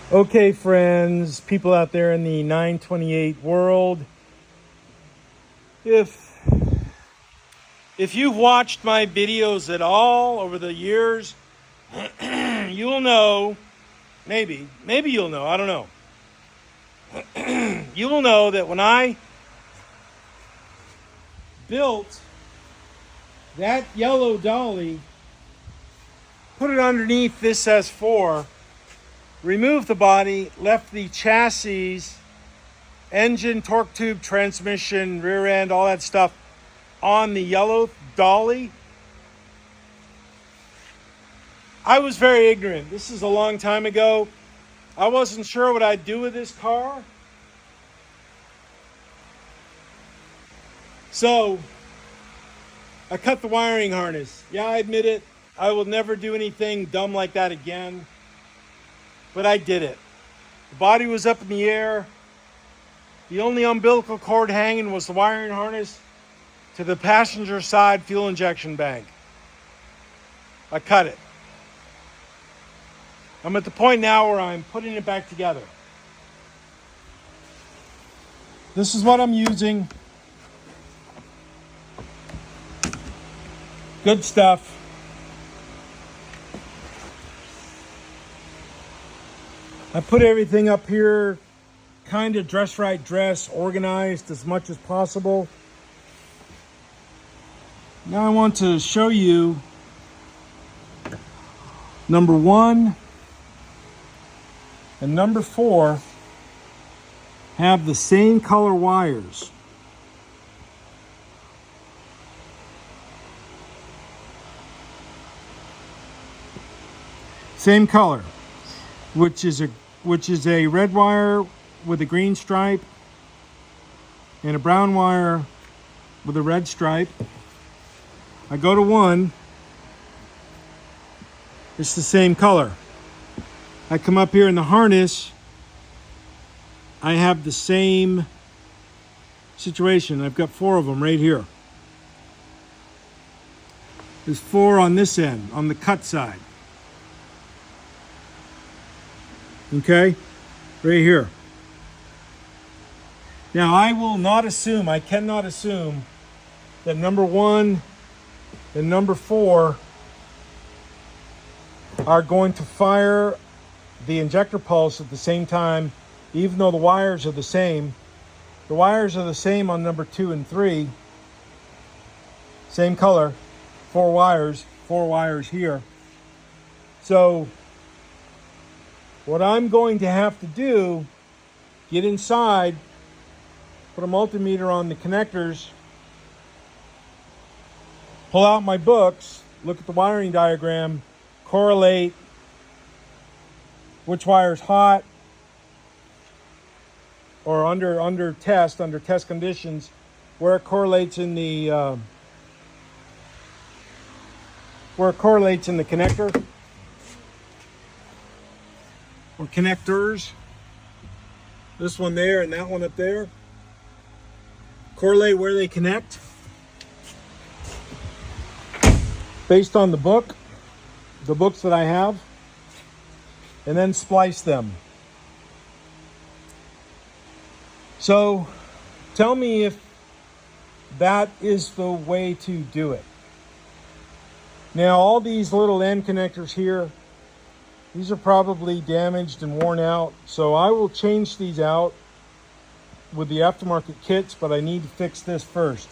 Okay, friends, people out there in the 928 world, if you've watched my videos at all over the years, you'll know, maybe you'll know, I don't know. You will know that when I built that yellow dolly, put it underneath this S4, removed the body, left the chassis, engine, torque tube, transmission, rear end, all that stuff on the yellow dolly. I was very ignorant. This is a long time ago. I wasn't sure what I'd do with this car. So I cut the wiring harness. Yeah, I admit it. I will never do anything dumb like that again. But I did it. The body was up in the air. The only umbilical cord hanging was the wiring harness to the passenger side fuel injection bank. I cut it. I'm at the point now where I'm putting it back together. This is what I'm using. Good stuff. I put everything up here, kind of dress right, organized as much as possible. Now I want to show you number 1 and number 4 have the same color wires. Same color, which is a red wire with a green stripe and a brown wire with a red stripe. I go to 1, it's the same color. I come up here in the harness, I have the same situation. I've got 4 of them right here. There's 4 on this end, on the cut side. Okay, right here. Now I cannot assume that number 1 and number 4 are going to fire the injector pulse at the same time, even though the wires are the same. The wires are the same on number 2 and 3. Same color, 4 wires here. So what I'm going to have to do, get inside, put a multimeter on the connectors, pull out my books, look at the wiring diagram, correlate which wire's hot or under test conditions, where it correlates in the connector or connectors. This one there and that one up there. Correlate where they connect based on the books that I have, and then splice them. So tell me if that is the way to do it. Now all these little end connectors here, these are probably damaged and worn out, so I will change these out with the aftermarket kits, but I need to fix this first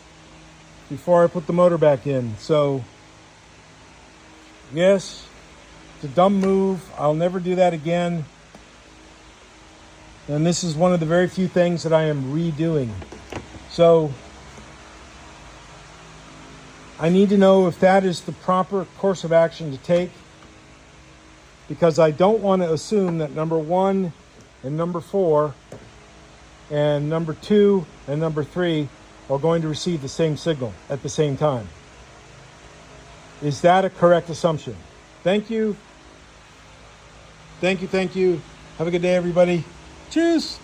before I put the motor back in. So yes, it's a dumb move. I'll never do that again. And this is one of the very few things that I am redoing. So I need to know if that is the proper course of action to take, because I don't want to assume that number 1 and number 4 and number 2 and number 3 are going to receive the same signal at the same time. Is that a correct assumption? Thank you. Thank you. Have a good day, everybody. Cheers.